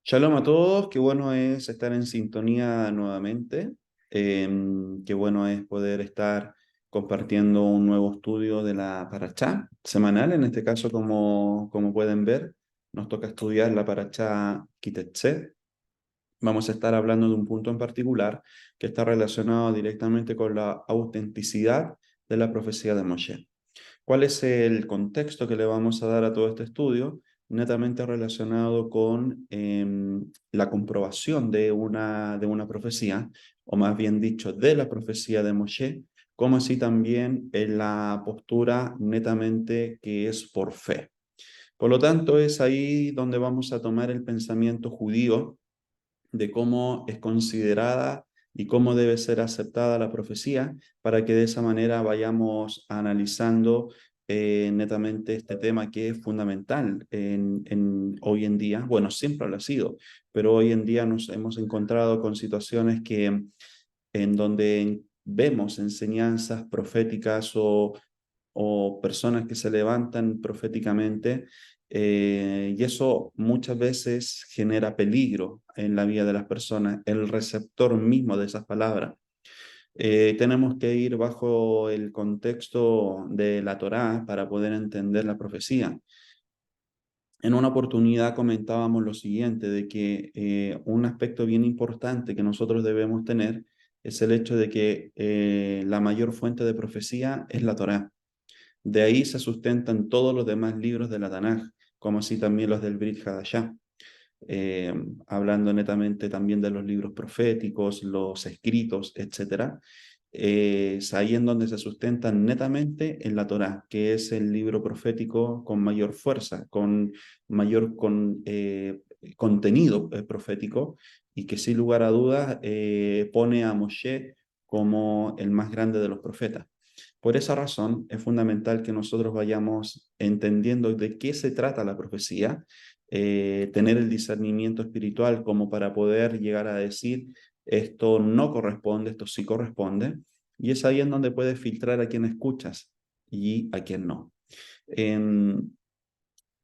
Shalom a todos, qué bueno es estar en sintonía nuevamente. Qué bueno es poder estar compartiendo un nuevo estudio de la Parashá semanal. En este caso, como pueden ver, nos toca estudiar la Parashá Kitetse. Vamos a estar hablando de un punto en particular que está relacionado directamente con la autenticidad de la profecía de Moshe. ¿Cuál es el contexto que le vamos a dar a todo este estudio? Netamente relacionado con la comprobación de una profecía, o más bien dicho, de la profecía de Moshe, como así también en la postura netamente que es por fe. Por lo tanto, es ahí donde vamos a tomar el pensamiento judío de cómo es considerada y cómo debe ser aceptada la profecía, para que de esa manera vayamos analizando netamente este tema que es fundamental hoy en día. Bueno, siempre lo ha sido, pero hoy en día nos hemos encontrado con situaciones en donde vemos enseñanzas proféticas o personas que se levantan proféticamente, y eso muchas veces genera peligro en la vida de las personas, el receptor mismo de esas palabras. Tenemos que ir bajo el contexto de la Torá para poder entender la profecía. En una oportunidad comentábamos lo siguiente, de que un aspecto bien importante que nosotros debemos tener es el hecho de que la mayor fuente de profecía es la Torá. De ahí se sustentan todos los demás libros de la Tanaj, como así también los del Brit Hadashah, eh, hablando netamente también de los libros proféticos, los escritos, etcétera. Es ahí en donde se sustentan netamente en la Torá, que es el libro profético con mayor fuerza, con mayor contenido profético, y que sin lugar a dudas pone a Moshe como el más grande de los profetas. Por esa razón es fundamental que nosotros vayamos entendiendo de qué se trata la profecía, tener el discernimiento espiritual como para poder llegar a decir esto no corresponde, esto sí corresponde, y es ahí en donde puedes filtrar a quién escuchas y a quién no. En,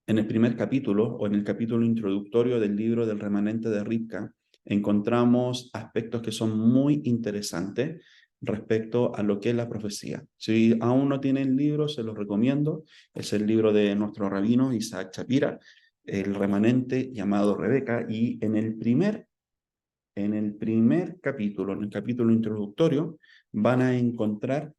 en el primer capítulo, o en el capítulo introductorio del libro del remanente de Rivka, encontramos aspectos que son muy interesantes respecto a lo que es la profecía. Si aún no tienen el libro, se los recomiendo. Es el libro de nuestro rabino Isaac Shapira, el remanente llamado Rebeca, y en el primer capítulo, en el capítulo introductorio, van a encontrar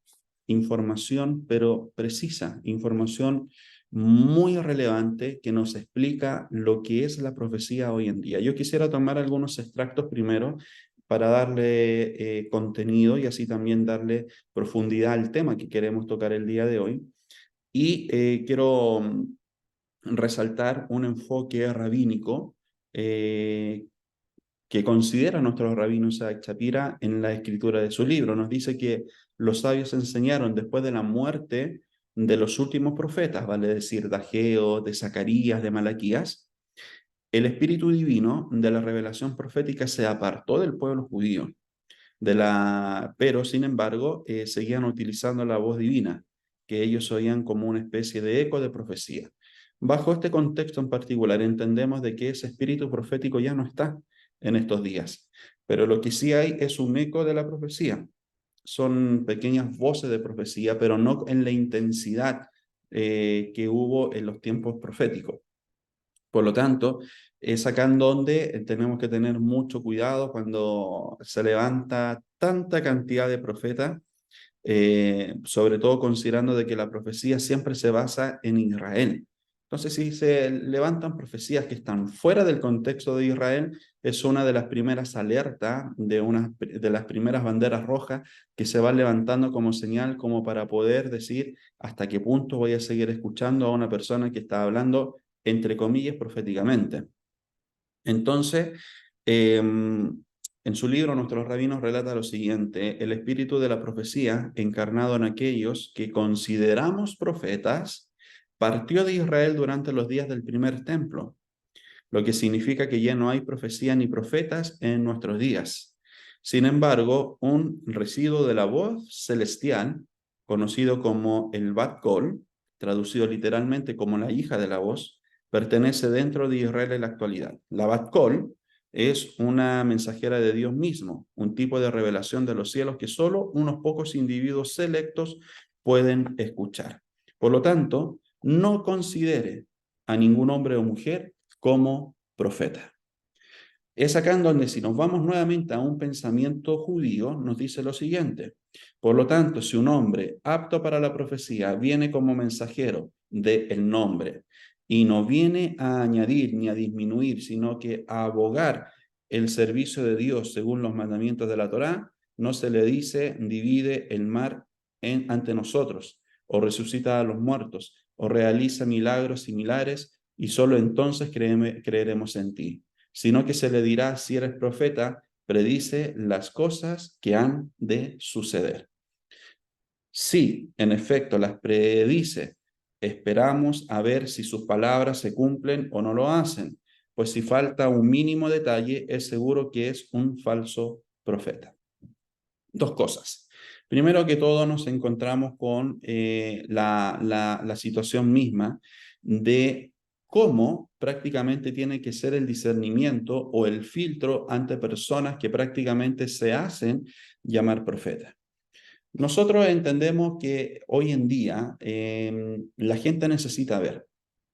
información, pero precisa, información muy relevante que nos explica lo que es la profecía hoy en día. Yo quisiera tomar algunos extractos primero para darle contenido y así también darle profundidad al tema que queremos tocar el día de hoy. Y quiero resaltar un enfoque rabínico eh, que considera nuestro rabino Isaac Shapira en la escritura de su libro. Nos dice que los sabios enseñaron después de la muerte de los últimos profetas, vale decir, de Ageo, de Zacarías, de Malaquías, el espíritu divino de la revelación profética se apartó del pueblo judío, pero sin embargo seguían utilizando la voz divina, que ellos oían como una especie de eco de profecía. Bajo este contexto en particular entendemos de que ese espíritu profético ya no está en estos días, pero lo que sí hay es un eco de la profecía. Son pequeñas voces de profecía, pero no en la intensidad que hubo en los tiempos proféticos. Por lo tanto, es acá en donde tenemos que tener mucho cuidado cuando se levanta tanta cantidad de profetas, sobre todo considerando de que la profecía siempre se basa en Israel. Entonces, si se levantan profecías que están fuera del contexto de Israel, es una de las primeras alertas, de una de las primeras banderas rojas que se van levantando como señal, como para poder decir hasta qué punto voy a seguir escuchando a una persona que está hablando, entre comillas, proféticamente. Entonces, en su libro, Nuestros Rabinos relata lo siguiente: el espíritu de la profecía, encarnado en aquellos que consideramos profetas, partió de Israel durante los días del primer templo, lo que significa que ya no hay profecía ni profetas en nuestros días. Sin embargo, un residuo de la voz celestial, conocido como el Bat Kol, traducido literalmente como la hija de la voz, pertenece dentro de Israel en la actualidad. La Bat Kol es una mensajera de Dios mismo, un tipo de revelación de los cielos que solo unos pocos individuos selectos pueden escuchar. Por lo tanto, no considere a ningún hombre o mujer como profeta. Es acá en donde, si nos vamos nuevamente a un pensamiento judío, nos dice lo siguiente: por lo tanto, si un hombre apto para la profecía viene como mensajero del nombre y no viene a añadir ni a disminuir, sino que a abogar el servicio de Dios según los mandamientos de la Torá, no se le dice divide el mar ante nosotros, o resucita a los muertos, o realiza milagros similares, y solo entonces creeremos en ti, sino que se le dirá: si eres profeta, predice las cosas que han de suceder. Si, en efecto, las predice, esperamos a ver si sus palabras se cumplen o no lo hacen, pues si falta un mínimo detalle, es seguro que es un falso profeta. Dos cosas. Primero que todo, nos encontramos con la situación misma de cómo prácticamente tiene que ser el discernimiento o el filtro ante personas que prácticamente se hacen llamar profetas. Nosotros entendemos que hoy en día la gente necesita ver,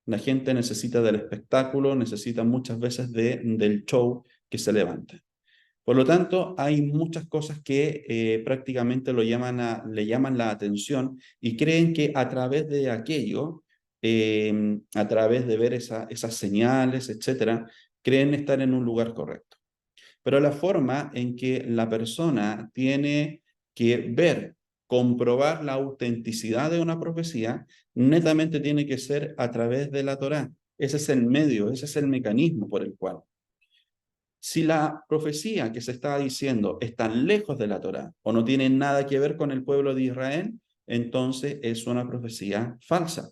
la gente necesita del espectáculo, necesita muchas veces del show que se levanta. Por lo tanto, hay muchas cosas que prácticamente le llaman la atención y creen que a través de aquello, a través de ver esas señales, etcétera, creen estar en un lugar correcto. Pero la forma en que la persona tiene que ver, comprobar la autenticidad de una profecía, netamente tiene que ser a través de la Torá. Ese es el medio, ese es el mecanismo por el cual. Si la profecía que se está diciendo está lejos de la Torá o no tiene nada que ver con el pueblo de Israel, entonces es una profecía falsa.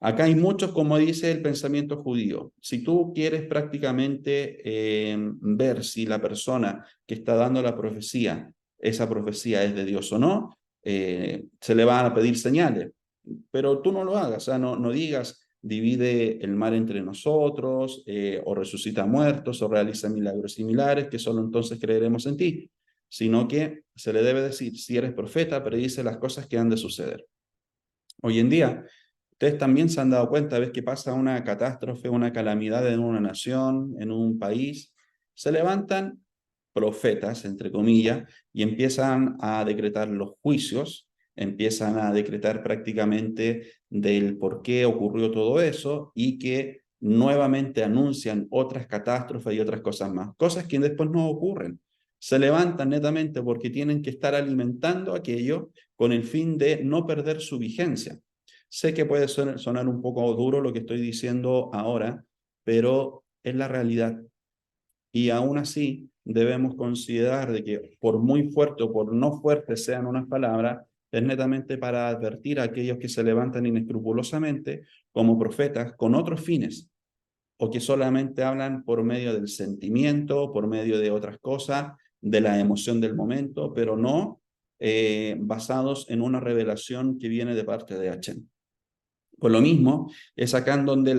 Acá hay muchos, como dice el pensamiento judío. Si tú quieres prácticamente ver si la persona que está dando la profecía, esa profecía es de Dios o no, se le van a pedir señales. Pero tú no lo hagas, o sea, no digas divide el mar entre nosotros, o resucita muertos, o realiza milagros similares, que solo entonces creeremos en ti, sino que se le debe decir: si eres profeta, predice las cosas que han de suceder. Hoy en día, ustedes también se han dado cuenta, ves que pasa una catástrofe, una calamidad en una nación, en un país, se levantan profetas, entre comillas, y empiezan a decretar los juicios, empiezan a decretar prácticamente del por qué ocurrió todo eso y que nuevamente anuncian otras catástrofes y otras cosas más, cosas que después no ocurren. Se levantan netamente porque tienen que estar alimentando aquello con el fin de no perder su vigencia. Sé que puede sonar un poco duro lo que estoy diciendo ahora, pero es la realidad. Y aún así debemos considerar de que por muy fuerte o por no fuerte sean unas palabras, es netamente para advertir a aquellos que se levantan inescrupulosamente como profetas con otros fines, o que solamente hablan por medio del sentimiento, por medio de otras cosas, de la emoción del momento, pero no basados en una revelación que viene de parte de Hashem. Por lo mismo, es acá en donde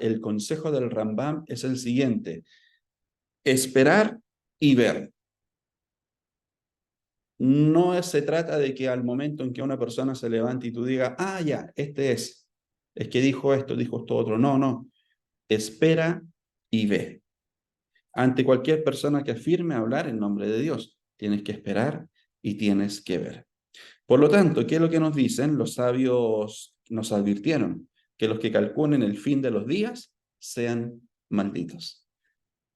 el consejo del Rambam es el siguiente: esperar y ver. No se trata de que al momento en que una persona se levante y tú digas: ah, ya, este es que dijo esto otro. No, no. Espera y ve. Ante cualquier persona que afirme hablar en nombre de Dios, tienes que esperar y tienes que ver. Por lo tanto, ¿qué es lo que nos dicen? Los sabios nos advirtieron que los que calculen el fin de los días sean malditos.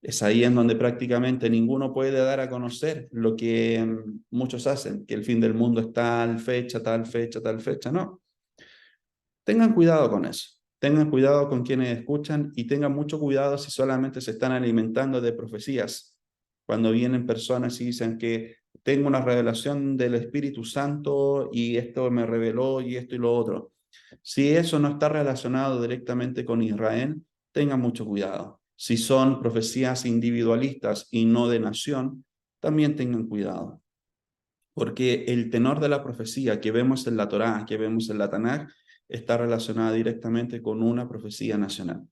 Es ahí en donde prácticamente ninguno puede dar a conocer lo que muchos hacen, que el fin del mundo es tal fecha, tal fecha, tal fecha. No. Tengan cuidado con eso. Tengan cuidado con quienes escuchan y tengan mucho cuidado si solamente se están alimentando de profecías. Cuando vienen personas y dicen que tengo una revelación del Espíritu Santo y esto me reveló y esto y lo otro. Si eso no está relacionado directamente con Israel, tengan mucho cuidado. Si son profecías individualistas y no de nación, también tengan cuidado. Porque el tenor de la profecía que vemos en la Torá, que vemos en la Tanaj, está relacionada directamente con una profecía nacional.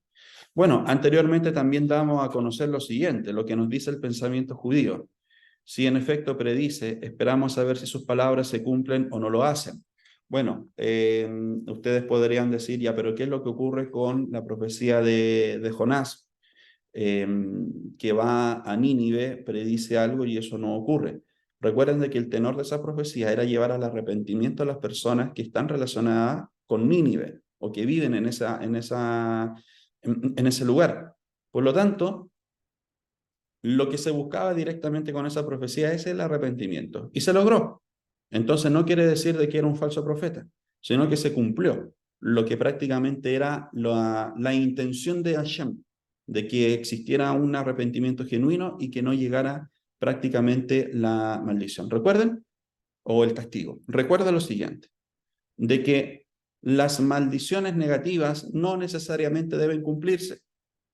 Bueno, anteriormente también damos a conocer lo siguiente, lo que nos dice el pensamiento judío. Si en efecto predice, esperamos saber si sus palabras se cumplen o no lo hacen. Bueno, ustedes podrían decir, ya, pero ¿qué es lo que ocurre con la profecía de Jonás? Que va a Nínive, predice algo y eso no ocurre. Recuerden de que el tenor de esa profecía era llevar al arrepentimiento a las personas que están relacionadas con Nínive o que viven en ese lugar. Por lo tanto, lo que se buscaba directamente con esa profecía es el arrepentimiento. Y se logró. Entonces no quiere decir de que era un falso profeta, sino que se cumplió lo que prácticamente era la intención de Hashem, de que existiera un arrepentimiento genuino y que no llegara prácticamente la maldición. ¿Recuerden? O el castigo. Recuerda lo siguiente, de que las maldiciones negativas no necesariamente deben cumplirse.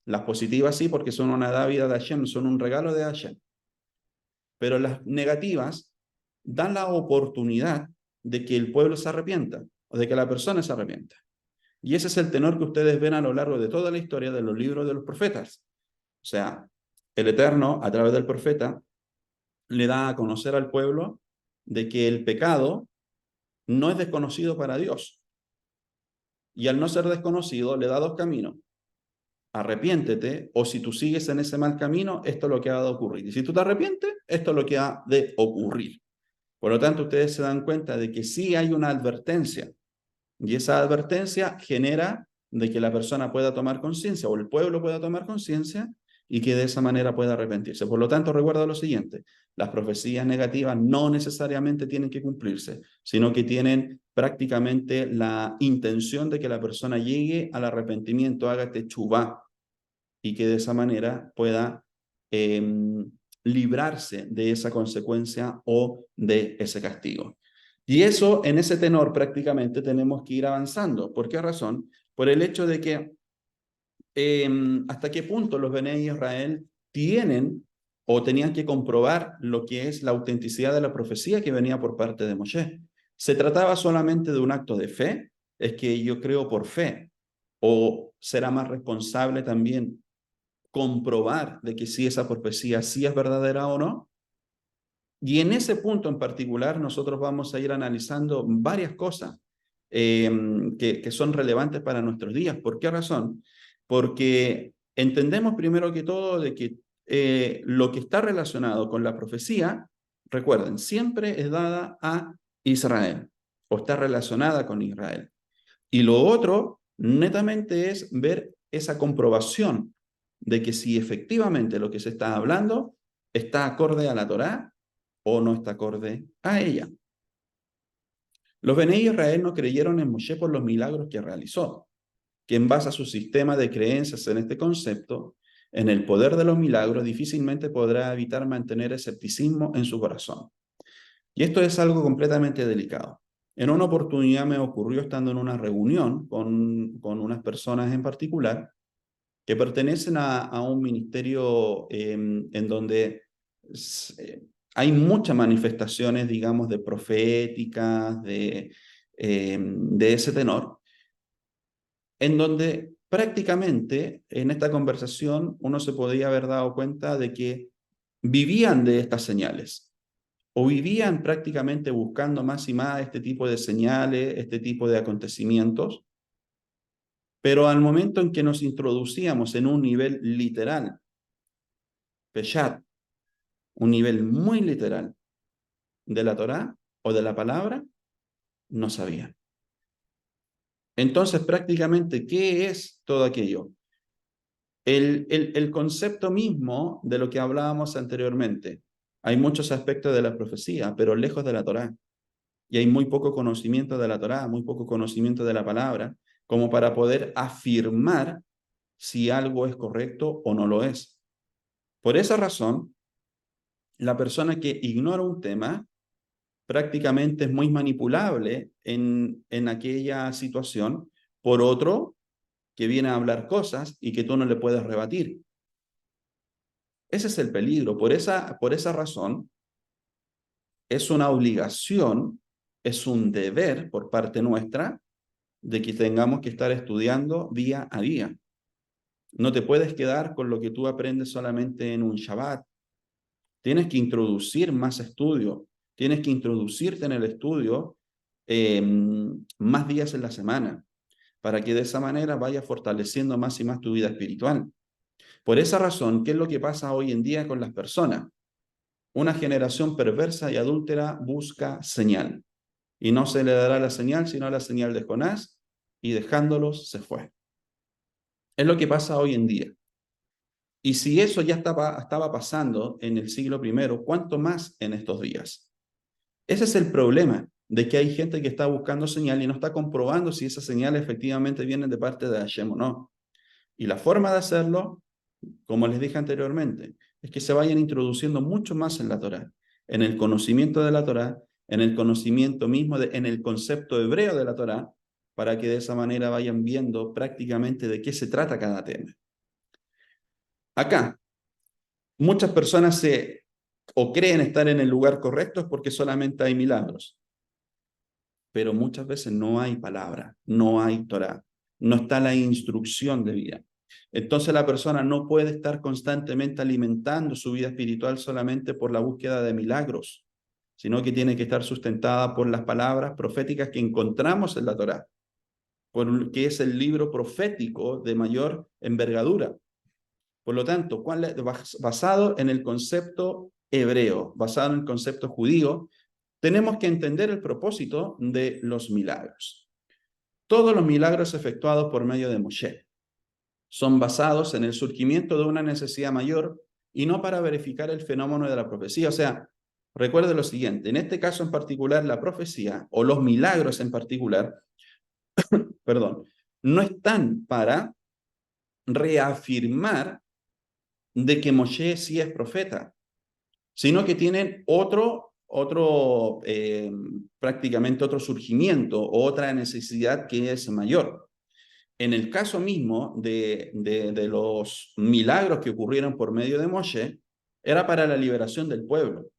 Las positivas sí, porque son una dávida de Hashem, son un regalo de Hashem. Pero las negativas dan la oportunidad de que el pueblo se arrepienta o de que la persona se arrepienta. Y ese es el tenor que ustedes ven a lo largo de toda la historia de los libros de los profetas. O sea, el Eterno, a través del profeta, le da a conocer al pueblo de que el pecado no es desconocido para Dios. Y al no ser desconocido, le da dos caminos. Arrepiéntete, o si tú sigues en ese mal camino, esto es lo que ha de ocurrir. Y si tú te arrepientes, esto es lo que ha de ocurrir. Por lo tanto, ustedes se dan cuenta de que sí hay una advertencia, y esa advertencia genera de que la persona pueda tomar conciencia, o el pueblo pueda tomar conciencia, y que de esa manera pueda arrepentirse. Por lo tanto, recuerda lo siguiente, las profecías negativas no necesariamente tienen que cumplirse, sino que tienen prácticamente la intención de que la persona llegue al arrepentimiento, haga techuvá, y que de esa manera pueda librarse de esa consecuencia o de ese castigo. Y eso, en ese tenor, prácticamente tenemos que ir avanzando. ¿Por qué razón? Por el hecho de que hasta qué punto los Bene Israel tienen o tenían que comprobar lo que es la autenticidad de la profecía que venía por parte de Moshe. ¿Se trataba solamente de un acto de fe? Es que yo creo por fe. ¿O será más responsable también comprobar de que si esa profecía sí es verdadera o no? Y en ese punto en particular nosotros vamos a ir analizando varias cosas que son relevantes para nuestros días. ¿Por qué razón? Porque entendemos primero que todo de que lo que está relacionado con la profecía, recuerden, siempre es dada a Israel o está relacionada con Israel. Y lo otro, netamente, es ver esa comprobación de que si efectivamente lo que se está hablando está acorde a la Torá o no está acorde a ella. Los Bene Israel no creyeron en Moshe por los milagros que realizó, que en base a su sistema de creencias en este concepto, en el poder de los milagros, difícilmente podrá evitar mantener escepticismo en su corazón. Y esto es algo completamente delicado. En una oportunidad me ocurrió estando en una reunión con unas personas en particular que pertenecen a un ministerio en donde hay muchas manifestaciones, digamos, de proféticas, de ese tenor, en donde prácticamente en esta conversación uno se podía haber dado cuenta de que vivían de estas señales o vivían prácticamente buscando más y más este tipo de señales, este tipo de acontecimientos, pero al momento en que nos introducíamos en un nivel literal, peshat, un nivel muy literal de la Torá o de la palabra, no sabían. Entonces, prácticamente, ¿qué es todo aquello? El concepto mismo de lo que hablábamos anteriormente. Hay muchos aspectos de la profecía, pero lejos de la Torá. Y hay muy poco conocimiento de la Torá, muy poco conocimiento de la palabra, como para poder afirmar si algo es correcto o no lo es. Por esa razón, la persona que ignora un tema prácticamente es muy manipulable en aquella situación por otro que viene a hablar cosas y que tú no le puedes rebatir. Ese es el peligro. Por esa razón, es una obligación, es un deber por parte nuestra de que tengamos que estar estudiando día a día. No te puedes quedar con lo que tú aprendes solamente en un Shabbat. Tienes que introducir más estudio, tienes que introducirte en el estudio más días en la semana, para que de esa manera vayas fortaleciendo más y más tu vida espiritual. Por esa razón, ¿qué es lo que pasa hoy en día con las personas? Una generación perversa y adúltera busca señal, y no se le dará la señal, sino la señal de Jonás, y dejándolos se fue. Es lo que pasa hoy en día. Y si eso ya estaba pasando en el siglo I, ¿cuánto más en estos días? Ese es el problema, de que hay gente que está buscando señal y no está comprobando si esas señales efectivamente vienen de parte de Hashem o no. Y la forma de hacerlo, como les dije anteriormente, es que se vayan introduciendo mucho más en la Torá, en el conocimiento de la Torá, en el conocimiento mismo, en el concepto hebreo de la Torá, para que de esa manera vayan viendo prácticamente de qué se trata cada tema. Acá, muchas personas o creen estar en el lugar correcto porque solamente hay milagros, pero muchas veces no hay palabra, no hay Torá, no está la instrucción de vida. Entonces la persona no puede estar constantemente alimentando su vida espiritual solamente por la búsqueda de milagros, sino que tiene que estar sustentada por las palabras proféticas que encontramos en la Torá, que es el libro profético de mayor envergadura. Por lo tanto, basado en el concepto hebreo, basado en el concepto judío, tenemos que entender el propósito de los milagros. Todos los milagros efectuados por medio de Moshe son basados en el surgimiento de una necesidad mayor y no para verificar el fenómeno de la profecía. O sea, recuerde lo siguiente, en este caso en particular, la profecía o los milagros en particular, perdón, no están para reafirmar de que Moshe sí es profeta, sino que tienen prácticamente otro surgimiento o otra necesidad que es mayor. En el caso mismo de los milagros que ocurrieron por medio de Moshe, era para la liberación del pueblo,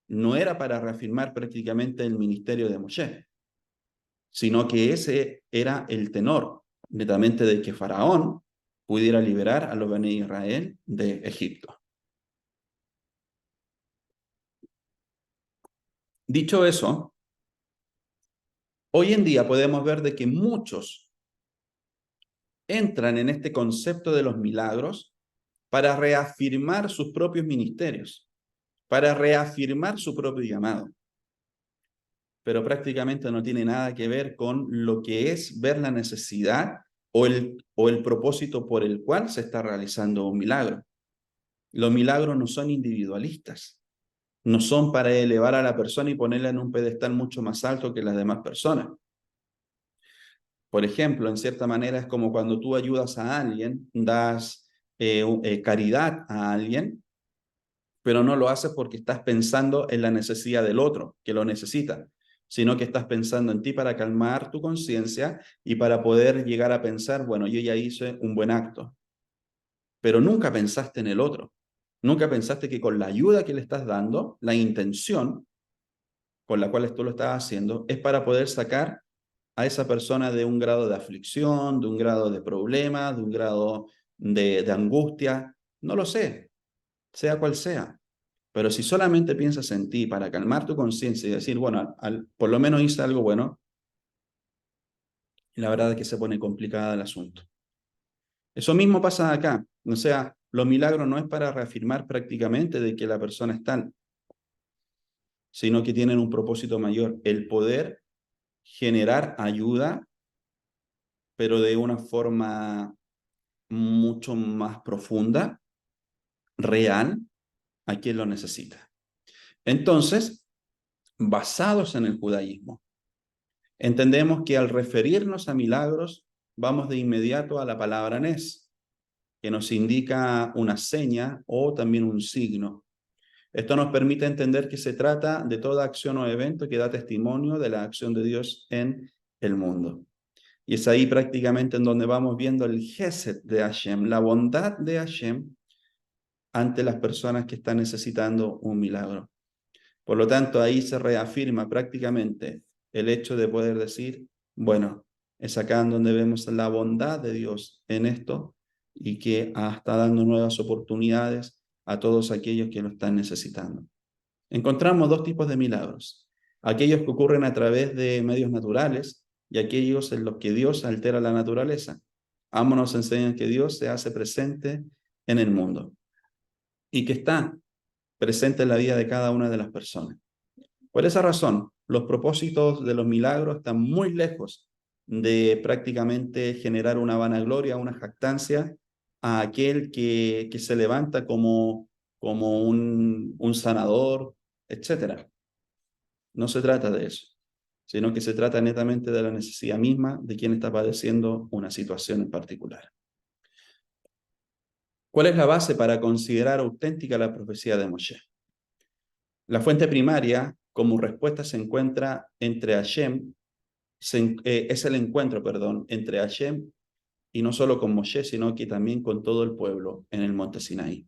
no era para reafirmar prácticamente el ministerio de Moshe, sino que ese era el tenor, netamente de que Faraón pudiera liberar a los Bene Israel de Egipto. Dicho eso, hoy en día podemos ver de que muchos entran en este concepto de los milagros para reafirmar sus propios ministerios, para reafirmar su propio llamado. Pero prácticamente no tiene nada que ver con lo que es ver la necesidad o el propósito por el cual se está realizando un milagro. Los milagros no son individualistas, no son para elevar a la persona y ponerla en un pedestal mucho más alto que las demás personas. Por ejemplo, en cierta manera es como cuando tú ayudas a alguien, das caridad a alguien, pero no lo haces porque estás pensando en la necesidad del otro, que lo necesita, sino que estás pensando en ti para calmar tu conciencia y para poder llegar a pensar, bueno, yo ya hice un buen acto, pero nunca pensaste en el otro. Nunca pensaste que con la ayuda que le estás dando, la intención con la cual tú lo estás haciendo, es para poder sacar a esa persona de un grado de aflicción, de un grado de problema, de un grado de angustia. No lo sé, sea cual sea. Pero si solamente piensas en ti para calmar tu conciencia y decir, bueno, por lo menos hice algo bueno, la verdad es que se pone complicado el asunto. Eso mismo pasa acá. O sea, los milagros no es para reafirmar prácticamente de que la persona es tal, sino que tienen un propósito mayor, el poder generar ayuda, pero de una forma mucho más profunda, real, a quien lo necesita. Entonces, basados en el judaísmo, entendemos que al referirnos a milagros, vamos de inmediato a la palabra nes, que nos indica una seña o también un signo. Esto nos permite entender que se trata de toda acción o evento que da testimonio de la acción de Dios en el mundo. Y es ahí prácticamente en donde vamos viendo el Gesed de Hashem, la bondad de Hashem ante las personas que están necesitando un milagro. Por lo tanto, ahí se reafirma prácticamente el hecho de poder decir, bueno, Es acá en donde vemos la bondad de Dios en esto y que está dando nuevas oportunidades a todos aquellos que lo están necesitando. Encontramos dos tipos de milagros: aquellos que ocurren a través de medios naturales y aquellos en los que Dios altera la naturaleza. Ambos nos enseñan que Dios se hace presente en el mundo y que está presente en la vida de cada una de las personas. Por esa razón, los propósitos de los milagros están muy lejos de prácticamente generar una vanagloria, una jactancia a aquel que se levanta como un sanador, etc. No se trata de eso, sino que se trata netamente de la necesidad misma de quien está padeciendo una situación en particular. ¿Cuál es la base para considerar auténtica la profecía de Moshe? La fuente primaria, como respuesta, se encuentra entre Hashem, es el encuentro, perdón, entre Hashem y no solo con Moshe, sino que también con todo el pueblo en el monte Sinaí.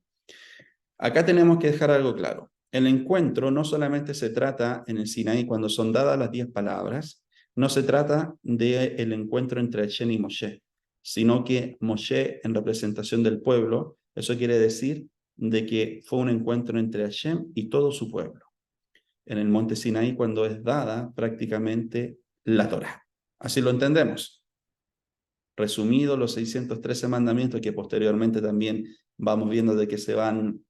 Acá tenemos que dejar algo claro. El encuentro no solamente se trata en el Sinaí cuando son dadas las 10 palabras, no se trata del encuentro entre Hashem y Moshe, sino que Moshe en representación del pueblo, eso quiere decir de que fue un encuentro entre Hashem y todo su pueblo en el monte Sinaí cuando es dada prácticamente la Torá. Así lo entendemos. Resumido, los 613 mandamientos que posteriormente también vamos viendo de que se van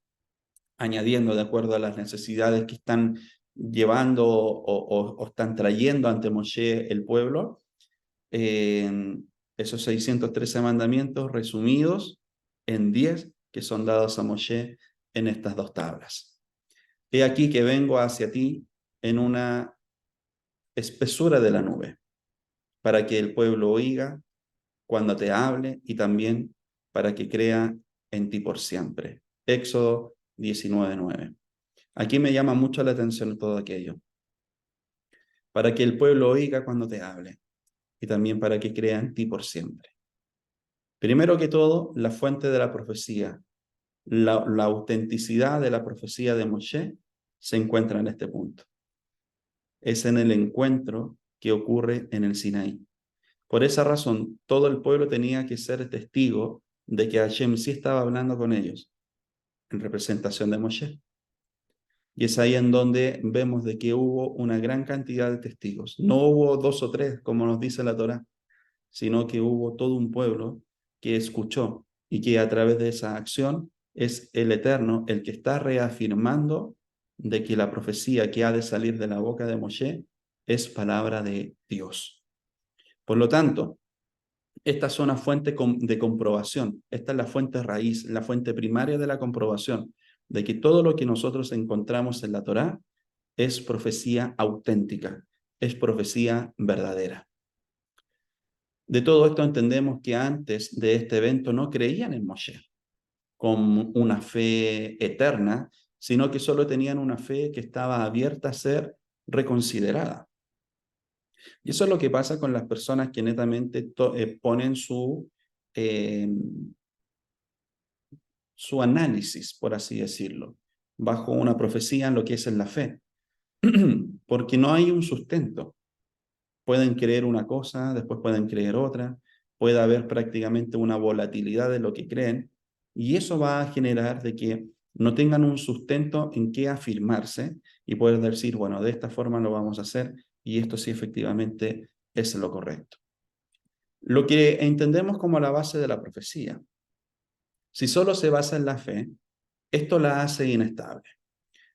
añadiendo de acuerdo a las necesidades que están llevando o están trayendo ante Moshe el pueblo. Esos 613 mandamientos resumidos en 10 que son dados a Moshe en estas dos tablas. He aquí que vengo hacia ti en una espesura de la nube, para que el pueblo oiga cuando te hable y también para que crea en ti por siempre. Éxodo 19:9. Aquí me llama mucho la atención todo aquello. Para que el pueblo oiga cuando te hable y también para que crea en ti por siempre. Primero que todo, la fuente de la profecía, la autenticidad de la profecía de Moshe se encuentra en este punto. Es en el encuentro que ocurre en el Sinaí. Por esa razón, todo el pueblo tenía que ser testigo de que Hashem sí estaba hablando con ellos, en representación de Moshe. Y es ahí en donde vemos de que hubo una gran cantidad de testigos. No hubo 2 o 3, como nos dice la Torá, sino que hubo todo un pueblo que escuchó y que a través de esa acción es el Eterno el que está reafirmando de que la profecía que ha de salir de la boca de Moshe es palabra de Dios. Por lo tanto, esta es una fuente de comprobación. Esta es la fuente raíz, la fuente primaria de la comprobación de que todo lo que nosotros encontramos en la Torá es profecía auténtica, es profecía verdadera. De todo esto entendemos que antes de este evento no creían en Moshe con una fe eterna, sino que solo tenían una fe que estaba abierta a ser reconsiderada. Y eso es lo que pasa con las personas que netamente ponen eh, su análisis, por así decirlo, bajo una profecía en lo que es en la fe, porque no hay un sustento. Pueden creer una cosa, después pueden creer otra, puede haber prácticamente una volatilidad de lo que creen, y eso va a generar de que no tengan un sustento en qué afirmarse y poder decir, bueno, de esta forma lo vamos a hacer, y esto sí efectivamente es lo correcto. Lo que entendemos como la base de la profecía. Si solo se basa en la fe, esto la hace inestable,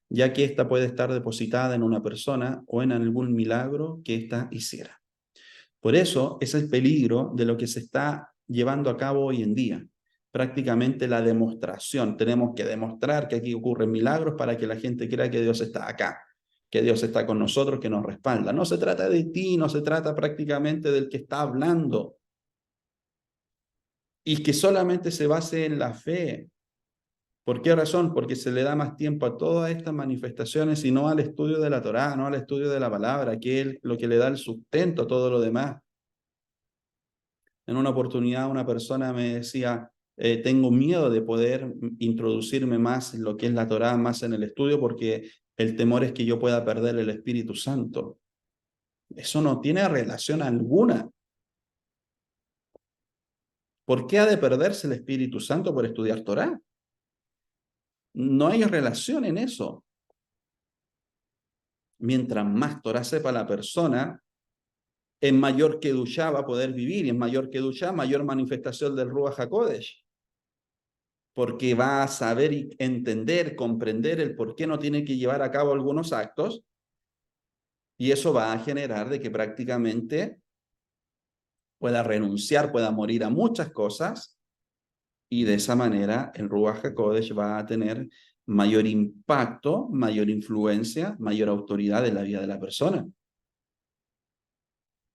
ya que ésta puede estar depositada en una persona o en algún milagro que ésta hiciera. Por eso es el peligro de lo que se está llevando a cabo hoy en día. Prácticamente la demostración. Tenemos que demostrar que aquí ocurren milagros para que la gente crea que Dios está acá, que Dios está con nosotros, que nos respalda. No se trata de ti, no se trata prácticamente del que está hablando. Y que solamente se base en la fe. ¿Por qué razón? Porque se le da más tiempo a todas estas manifestaciones y no al estudio de la Torá, no al estudio de la palabra, que es lo que le da el sustento a todo lo demás. En una oportunidad una persona me decía, tengo miedo de poder introducirme más en lo que es la Torá, más en el estudio, porque el temor es que yo pueda perder el Espíritu Santo. Eso no tiene relación alguna. ¿Por qué ha de perderse el Espíritu Santo por estudiar Torá? No hay relación en eso. Mientras más Torá sepa la persona, en mayor Kedushá va a poder vivir, y en mayor Kedushá, mayor manifestación del Ruach HaKodesh, porque va a saber y entender, comprender el por qué no tiene que llevar a cabo algunos actos, y eso va a generar de que prácticamente pueda renunciar, pueda morir a muchas cosas, y de esa manera el Ruach HaKodesh va a tener mayor impacto, mayor influencia, mayor autoridad en la vida de la persona.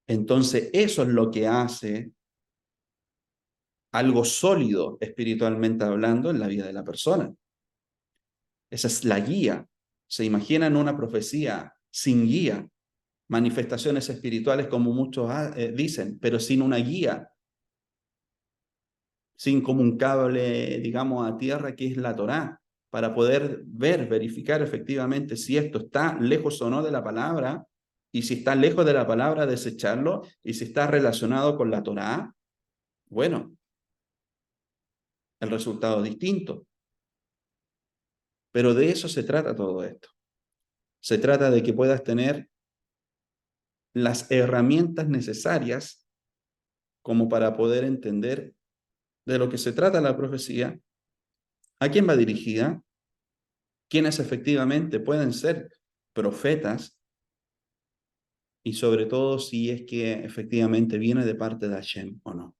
Entonces, eso es lo que hace algo sólido espiritualmente hablando en la vida de la persona. Esa es la guía. ¿Se imaginan una profecía sin guía? Manifestaciones espirituales como muchos dicen, pero sin una guía, sin como un cable, digamos, a tierra que es la Torá, para poder ver, verificar efectivamente si esto está lejos o no de la palabra, y si está lejos de la palabra, desecharlo, y si está relacionado con la Torá, bueno, el resultado es distinto. Pero de eso se trata todo esto. Se trata de que puedas tener las herramientas necesarias como para poder entender de lo que se trata la profecía, a quién va dirigida, quiénes efectivamente pueden ser profetas y sobre todo si es que efectivamente viene de parte de Hashem o no.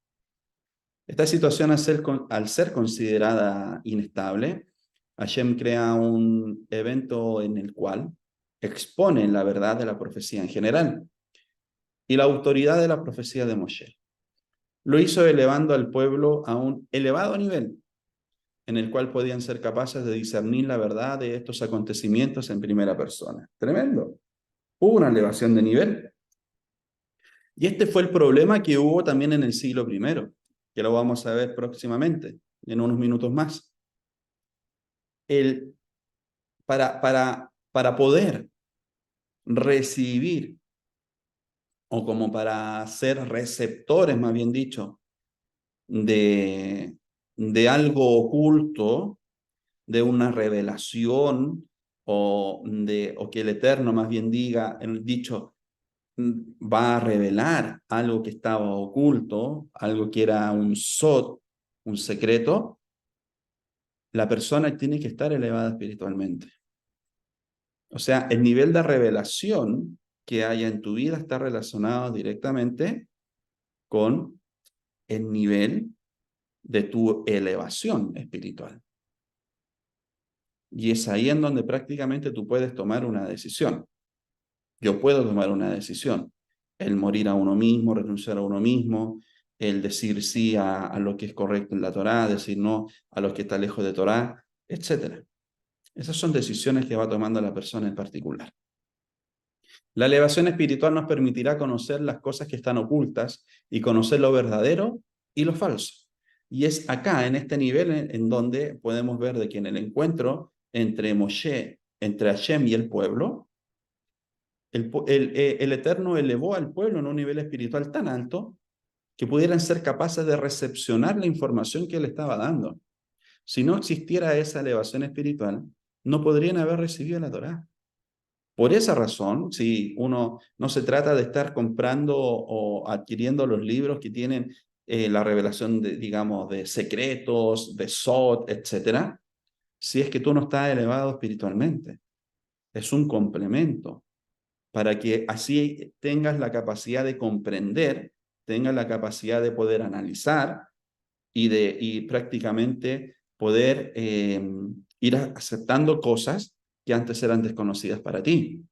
Esta situación al ser considerada inestable, Hashem crea un evento en el cual expone la verdad de la profecía en general y la autoridad de la profecía de Moshe. Lo hizo elevando al pueblo a un elevado nivel en el cual podían ser capaces de discernir la verdad de estos acontecimientos en primera persona. Tremendo. Hubo una elevación de nivel. Y este fue el problema que hubo también en el siglo I, que lo vamos a ver próximamente, en unos minutos más. Para poder recibir, o como para ser receptores, más bien dicho, de algo oculto, de una revelación, o que el Eterno más bien diga, el dicho, va a revelar algo que estaba oculto, algo que era un sod, un secreto, la persona tiene que estar elevada espiritualmente. O sea, el nivel de revelación que haya en tu vida está relacionado directamente con el nivel de tu elevación espiritual. Y es ahí en donde prácticamente tú puedes tomar una decisión. Yo puedo tomar una decisión. El morir a uno mismo, renunciar a uno mismo, el decir sí a lo que es correcto en la Torá, decir no a lo que está lejos de Torá, etc. Esas son decisiones que va tomando la persona en particular. La elevación espiritual nos permitirá conocer las cosas que están ocultas y conocer lo verdadero y lo falso. Y es acá, en este nivel, en donde podemos ver de que en el encuentro entre Moshe, entre Hashem y el pueblo, el Eterno elevó al pueblo en un nivel espiritual tan alto que pudieran ser capaces de recepcionar la información que él estaba dando. Si no existiera esa elevación espiritual, no podrían haber recibido la Torá. Por esa razón, si uno no se trata de estar comprando o adquiriendo los libros que tienen la revelación de, digamos, de secretos, de Sod, etcétera, si es que tú no estás elevado espiritualmente. Es un complemento para que así tengas la capacidad de comprender, tengas la capacidad de poder analizar y prácticamente poder ir aceptando cosas que antes eran desconocidas para ti.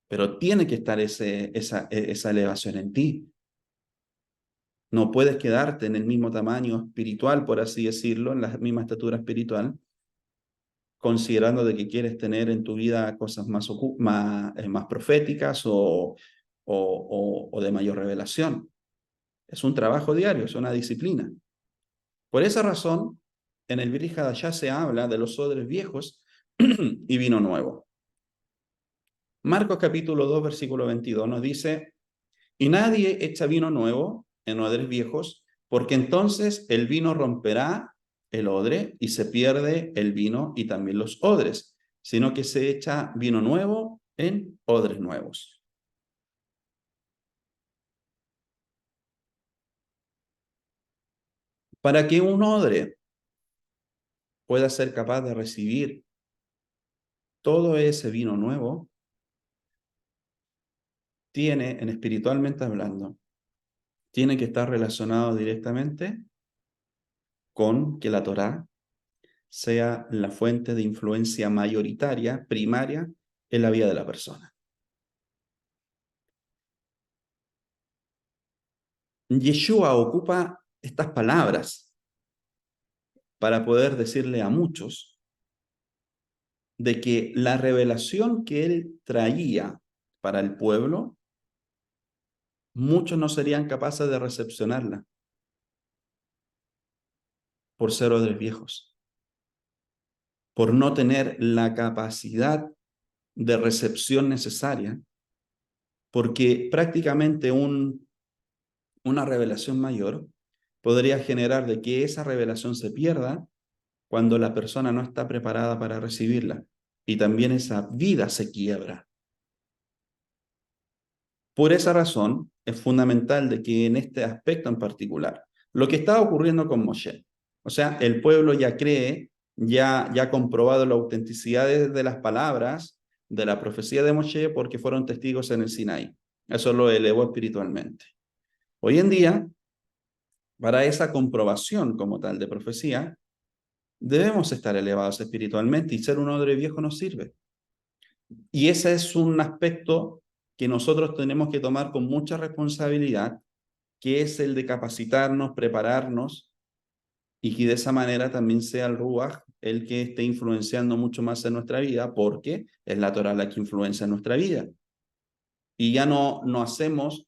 Pero tiene que estar esa elevación en ti. No puedes quedarte en el mismo tamaño espiritual, por así decirlo, en la misma estatura espiritual, considerando de que quieres tener en tu vida cosas más proféticas o de mayor revelación. Es un trabajo diario, es una disciplina. Por esa razón, en el Brit Hadashah se habla de los odres viejos y vino nuevo. Marcos capítulo 2, versículo 22 nos dice: y nadie echa vino nuevo en odres viejos, porque entonces el vino romperá el odre y se pierde el vino y también los odres, sino que se echa vino nuevo en odres nuevos. Para que un odre pueda ser capaz de recibir todo ese vino nuevo, tiene, en espiritualmente hablando, tiene que estar relacionado directamente con que la Torá sea la fuente de influencia mayoritaria, primaria, en la vida de la persona. Yeshua ocupa estas palabras para poder decirle a muchos de que la revelación que él traía para el pueblo, muchos no serían capaces de recepcionarla por ser odres viejos, por no tener la capacidad de recepción necesaria, porque prácticamente una revelación mayor podría generar de que esa revelación se pierda cuando la persona no está preparada para recibirla y también esa vida se quiebra. Por esa razón, es fundamental de que en este aspecto en particular, lo que está ocurriendo con Moshe, o sea, el pueblo ya cree, ya ha comprobado la autenticidad de las palabras de la profecía de Moshe porque fueron testigos en el Sinaí. Eso lo elevó espiritualmente. Hoy en día, para esa comprobación como tal de profecía, debemos estar elevados espiritualmente y ser un odre viejo nos sirve. Y ese es un aspecto que nosotros tenemos que tomar con mucha responsabilidad, que es el de capacitarnos, prepararnos y que de esa manera también sea el Ruach el que esté influenciando mucho más en nuestra vida, porque es la Torah la que influencia en nuestra vida. Y ya no hacemos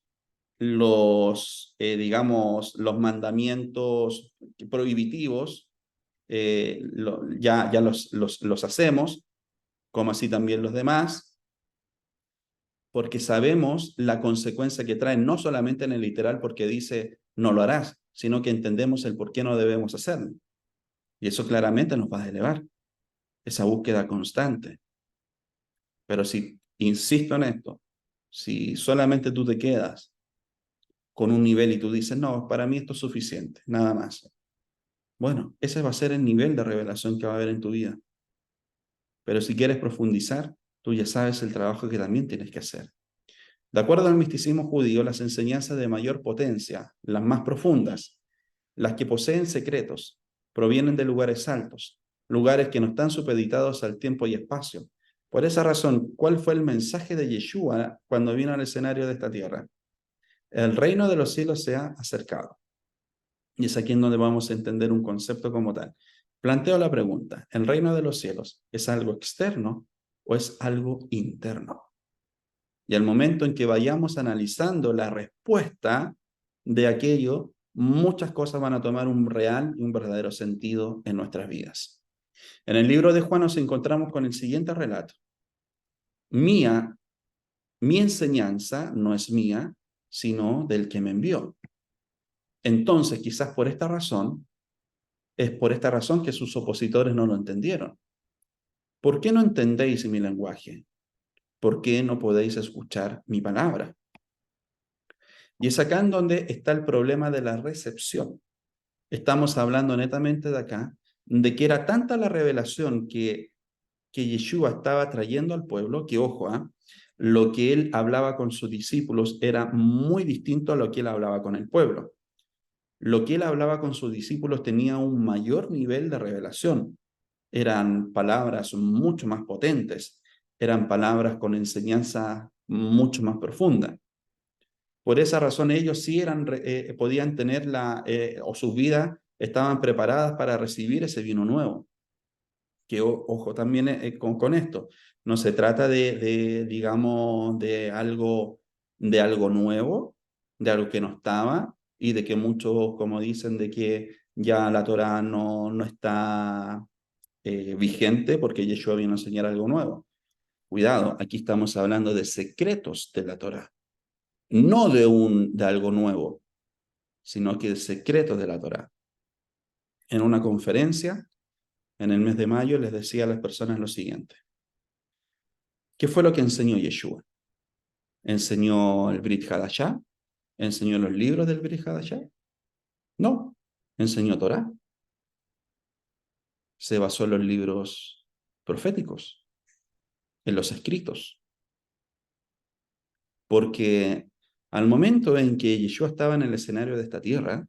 digamos, los mandamientos prohibitivos, ya los hacemos, como así también los demás, porque sabemos la consecuencia que traen, no solamente en el literal porque dice no lo harás, sino que entendemos el por qué no debemos hacerlo. Y eso claramente nos va a elevar, esa búsqueda constante. Pero si, insisto en esto, si solamente tú te quedas con un nivel y tú dices, no, para mí esto es suficiente, nada más. Bueno, ese va a ser el nivel de revelación que va a haber en tu vida. Pero si quieres profundizar, tú ya sabes el trabajo que también tienes que hacer. De acuerdo al misticismo judío, las enseñanzas de mayor potencia, las más profundas, las que poseen secretos, provienen de lugares altos, lugares que no están supeditados al tiempo y espacio. Por esa razón, ¿cuál fue el mensaje de Yeshua cuando vino al escenario de esta tierra? El reino de los cielos se ha acercado. Y es aquí en donde vamos a entender un concepto como tal. Planteo la pregunta, ¿el reino de los cielos es algo externo o es algo interno? Y al momento en que vayamos analizando la respuesta de aquello, muchas cosas van a tomar un real y un verdadero sentido en nuestras vidas. En el libro de Juan nos encontramos con el siguiente relato. Mía, mi enseñanza no es mía, sino del que me envió. Entonces, quizás por esta razón, es por esta razón que sus opositores no lo entendieron. ¿Por qué no entendéis mi lenguaje? ¿Por qué no podéis escuchar mi palabra? Y es acá en donde está el problema de la recepción. Estamos hablando netamente de acá, de que era tanta la revelación que Yeshua estaba trayendo al pueblo, que ojo, lo que él hablaba con sus discípulos era muy distinto a lo que él hablaba con el pueblo. Lo que él hablaba con sus discípulos tenía un mayor nivel de revelación. Eran palabras mucho más potentes, eran palabras con enseñanza mucho más profunda. Por esa razón ellos sí podían tener o sus vidas estaban preparadas para recibir ese vino nuevo. Que ojo también con esto, no se trata digamos, de algo nuevo, de algo que no estaba y de que muchos, como dicen, de que ya la Torá no está vigente porque Yeshua vino a enseñar algo nuevo. Cuidado, aquí estamos hablando de secretos de la Torá, no de algo nuevo. sino que el secreto de la Torá. En una conferencia, en el mes de mayo, les decía a las personas lo siguiente. ¿Qué fue lo que enseñó Yeshua? ¿Enseñó el Brit Hadashah? ¿Enseñó los libros del Brit Hadashah? No, enseñó Torá. Se basó en los libros proféticos, en los escritos. Porque al momento en que Yeshua estaba en el escenario de esta tierra,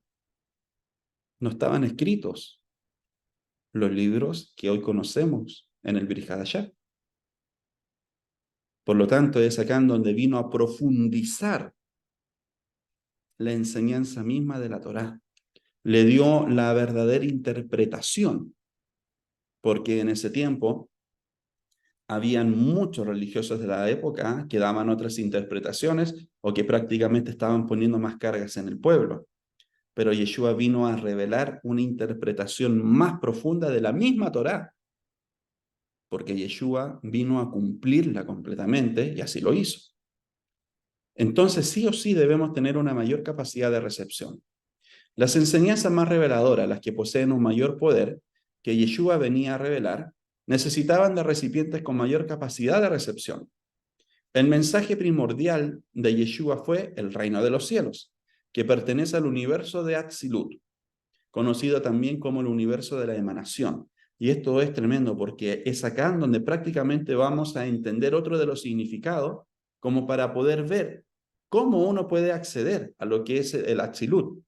no estaban escritos los libros que hoy conocemos en el Brit Hadashah. Por lo tanto, es acá en donde vino a profundizar la enseñanza misma de la Torá. Le dio la verdadera interpretación, porque en ese tiempo habían muchos religiosos de la época que daban otras interpretaciones o que prácticamente estaban poniendo más cargas en el pueblo. Pero Yeshua vino a revelar una interpretación más profunda de la misma Torá, porque Yeshua vino a cumplirla completamente y así lo hizo. Entonces, sí o sí debemos tener una mayor capacidad de recepción. Las enseñanzas más reveladoras, las que poseen un mayor poder que Yeshua venía a revelar, necesitaban de recipientes con mayor capacidad de recepción. El mensaje primordial de Yeshua fue el reino de los cielos, que pertenece al universo de Atzilut, conocido también como el universo de la emanación. Y esto es tremendo porque es acá en donde prácticamente vamos a entender otro de los significados como para poder ver cómo uno puede acceder a lo que es el Atzilut.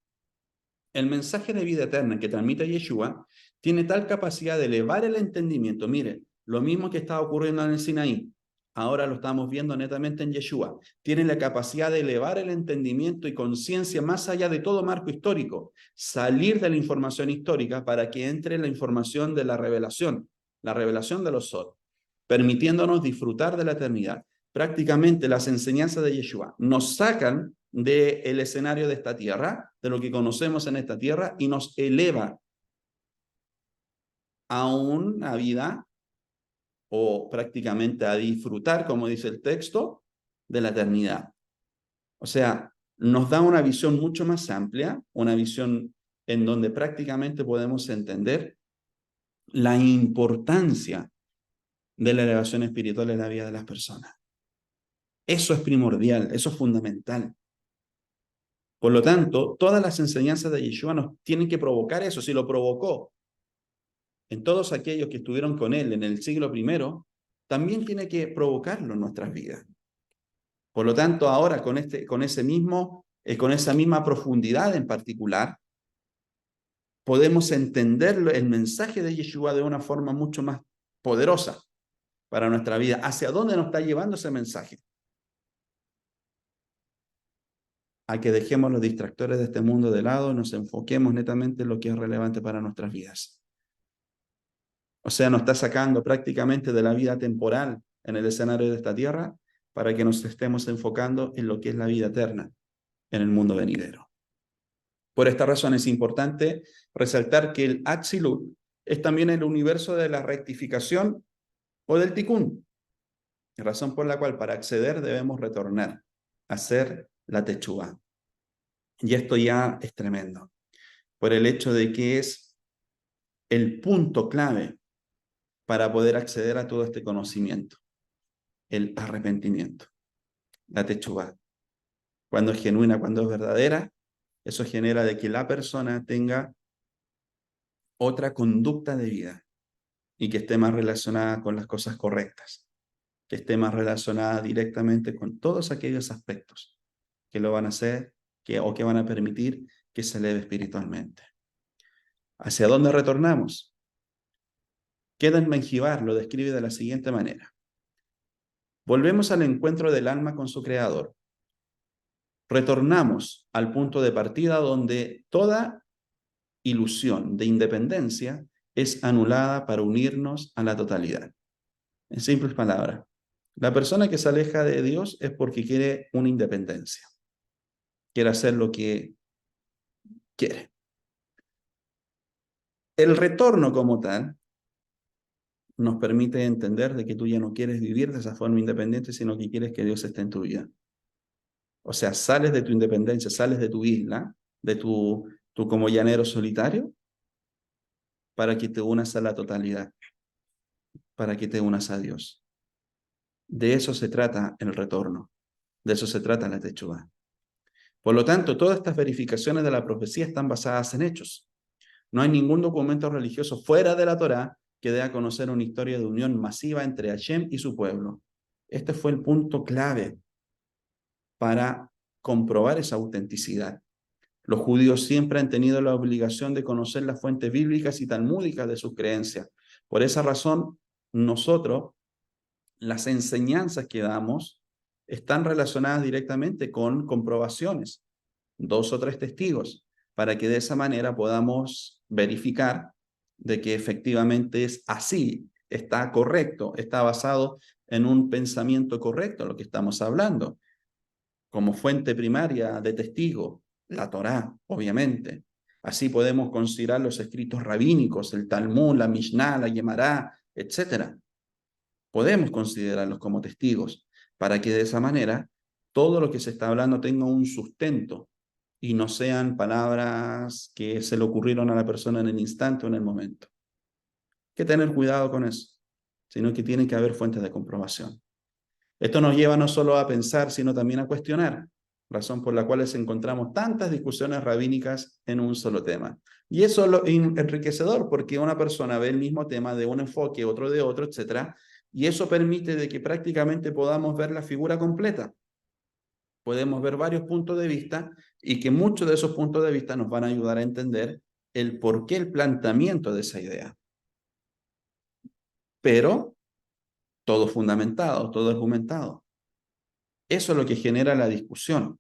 El mensaje de vida eterna que transmite Yeshua tiene tal capacidad de elevar el entendimiento. Mire, lo mismo que estaba ocurriendo en el Sinaí, ahora lo estamos viendo netamente en Yeshua. Tiene la capacidad de elevar el entendimiento y conciencia más allá de todo marco histórico, salir de la información histórica para que entre la información de la revelación de los Sod, permitiéndonos disfrutar de la eternidad. Prácticamente las enseñanzas de Yeshua nos sacan del escenario de esta tierra, de lo que conocemos en esta tierra, y nos eleva a una vida o prácticamente a disfrutar, como dice el texto, de la eternidad. O sea, nos da una visión mucho más amplia, una visión en donde prácticamente podemos entender la importancia de la elevación espiritual en la vida de las personas. Eso es primordial, eso es fundamental. Por lo tanto, todas las enseñanzas de Yeshua nos tienen que provocar eso. Si lo provocó en todos aquellos que estuvieron con él en el siglo I, también tiene que provocarlo en nuestras vidas. Por lo tanto, ahora con esa misma profundidad en particular, podemos entender el mensaje de Yeshua de una forma mucho más poderosa para nuestra vida. ¿Hacia dónde nos está llevando ese mensaje? A que dejemos los distractores de este mundo de lado y nos enfoquemos netamente en lo que es relevante para nuestras vidas. O sea, nos está sacando prácticamente de la vida temporal en el escenario de esta tierra para que nos estemos enfocando en lo que es la vida eterna en el mundo venidero. Por esta razón es importante resaltar que el Atzilut es también el universo de la rectificación o del Tikkun, razón por la cual para acceder debemos retornar a hacer la Teshuvá. Y esto ya es tremendo, por el hecho de que es el punto clave para poder acceder a todo este conocimiento, el arrepentimiento, la Teshuvá. Cuando es genuina, cuando es verdadera, eso genera de que la persona tenga otra conducta de vida y que esté más relacionada con las cosas correctas, que esté más relacionada directamente con todos aquellos aspectos que lo van a hacer o que van a permitir que se eleve espiritualmente. ¿Hacia dónde retornamos? Keden Ben-Jibar lo describe de la siguiente manera. Volvemos al encuentro del alma con su creador. Retornamos al punto de partida donde toda ilusión de independencia es anulada para unirnos a la totalidad. En simples palabras, la persona que se aleja de Dios es porque quiere una independencia. Quiere hacer lo que quiere. El retorno como tal nos permite entender de que tú ya no quieres vivir de esa forma independiente, sino que quieres que Dios esté en tu vida. O sea, sales de tu independencia, sales de tu isla de tu como llanero solitario, para que te unas a la totalidad, para que te unas a Dios. De eso se trata el retorno, de eso se trata la Teshuvá. Por lo tanto, todas estas verificaciones de la profecía están basadas en hechos. No hay ningún documento religioso fuera de la Torá que dé a conocer una historia de unión masiva entre Hashem y su pueblo. Este fue el punto clave para comprobar esa autenticidad. Los judíos siempre han tenido la obligación de conocer las fuentes bíblicas y talmúdicas de sus creencias. Por esa razón, nosotros, las enseñanzas que damos están relacionadas directamente con comprobaciones, 2 o 3 testigos, para que de esa manera podamos verificar de que efectivamente es así, está correcto, está basado en un pensamiento correcto lo que estamos hablando. Como fuente primaria de testigo, la Torá, obviamente. Así podemos considerar los escritos rabínicos, el Talmud, la Mishnah, la Gemara, etc. Podemos considerarlos como testigos para que de esa manera todo lo que se está hablando tenga un sustento y no sean palabras que se le ocurrieron a la persona en el instante o en el momento. Hay que tener cuidado con eso, sino que tiene que haber fuentes de comprobación. Esto nos lleva no solo a pensar, sino también a cuestionar, razón por la cual encontramos tantas discusiones rabínicas en un solo tema. Y eso es lo enriquecedor, porque una persona ve el mismo tema de un enfoque, otro de otro, etc. Y eso permite de que prácticamente podamos ver la figura completa. Podemos ver varios puntos de vista y que muchos de esos puntos de vista nos van a ayudar a entender el porqué, el planteamiento de esa idea. Pero todo fundamentado, todo argumentado. Eso es lo que genera la discusión,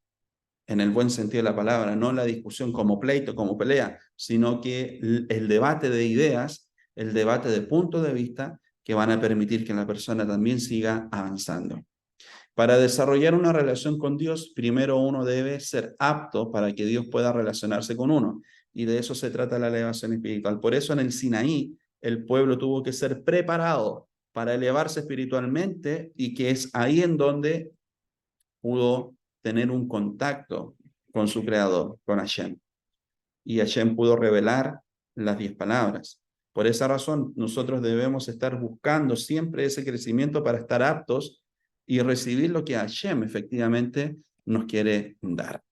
en el buen sentido de la palabra, no la discusión como pleito, como pelea, sino que el debate de ideas, el debate de puntos de vista que van a permitir que la persona también siga avanzando. Para desarrollar una relación con Dios, primero uno debe ser apto para que Dios pueda relacionarse con uno. Y de eso se trata la elevación espiritual. Por eso en el Sinaí, el pueblo tuvo que ser preparado para elevarse espiritualmente y que es ahí en donde pudo tener un contacto con su creador, con Hashem. Y Hashem pudo revelar las 10 palabras. Por esa razón, nosotros debemos estar buscando siempre ese crecimiento para estar aptos y recibir lo que Hashem efectivamente nos quiere dar.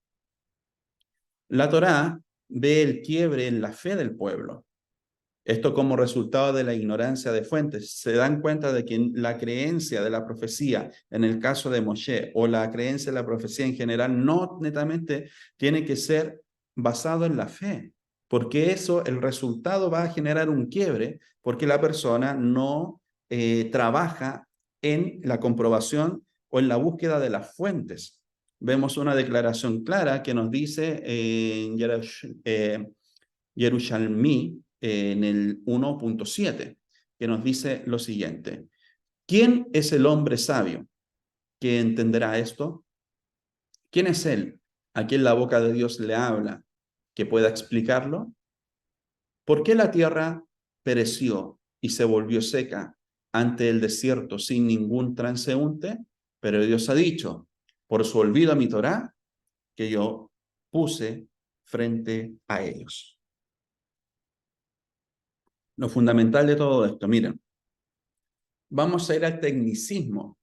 La Torá ve el quiebre en la fe del pueblo. Esto como resultado de la ignorancia de fuentes. Se dan cuenta de que la creencia de la profecía, en el caso de Moshe, o la creencia de la profecía en general, no netamente tiene que ser basado en la fe, porque eso, el resultado va a generar un quiebre, porque la persona no trabaja en la comprobación o en la búsqueda de las fuentes. Vemos una declaración clara que nos dice en Yerushalmi, en el 1.7, que nos dice lo siguiente: ¿quién es el hombre sabio que entenderá esto? ¿Quién es él a quien la boca de Dios le habla que pueda explicarlo? ¿Por qué la tierra pereció y se volvió seca ante el desierto sin ningún transeúnte? Pero Dios ha dicho, por su olvido a mi Torá, que yo puse frente a ellos. Lo fundamental de todo esto, miren, vamos a ir al tecnicismo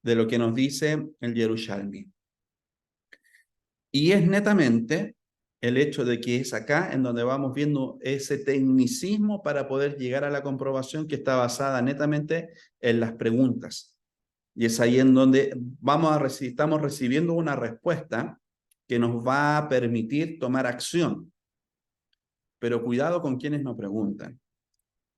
de lo que nos dice el Yerushalmi. Y es netamente el hecho de que es acá en donde vamos viendo ese tecnicismo para poder llegar a la comprobación que está basada netamente en las preguntas. Y es ahí en donde estamos recibiendo una respuesta que nos va a permitir tomar acción. Pero cuidado con quienes nos preguntan.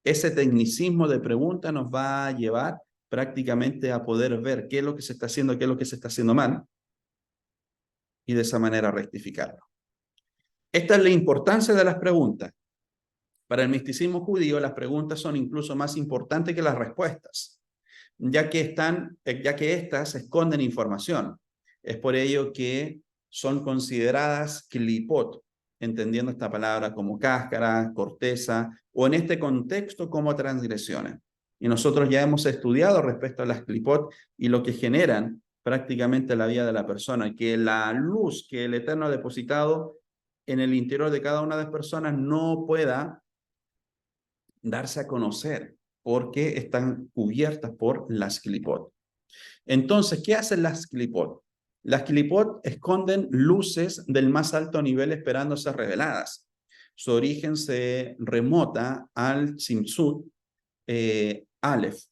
Ese tecnicismo de pregunta nos va a llevar prácticamente a poder ver qué es lo que se está haciendo, qué es lo que se está haciendo mal, y de esa manera rectificarlo. Esta es la importancia de las preguntas. Para el misticismo judío, las preguntas son incluso más importantes que las respuestas, ya que éstas esconden información. Es por ello que son consideradas klipot, entendiendo esta palabra como cáscara, corteza, o en este contexto como transgresiones. Y nosotros ya hemos estudiado respecto a las klipot y lo que generan prácticamente la vida de la persona, que la luz que el Eterno ha depositado en el interior de cada una de las personas no pueda darse a conocer porque están cubiertas por las clipot. Entonces, ¿qué hacen las clipot? Las clipot esconden luces del más alto nivel esperando ser reveladas. Su origen se remota al Tzimtzut Aleph,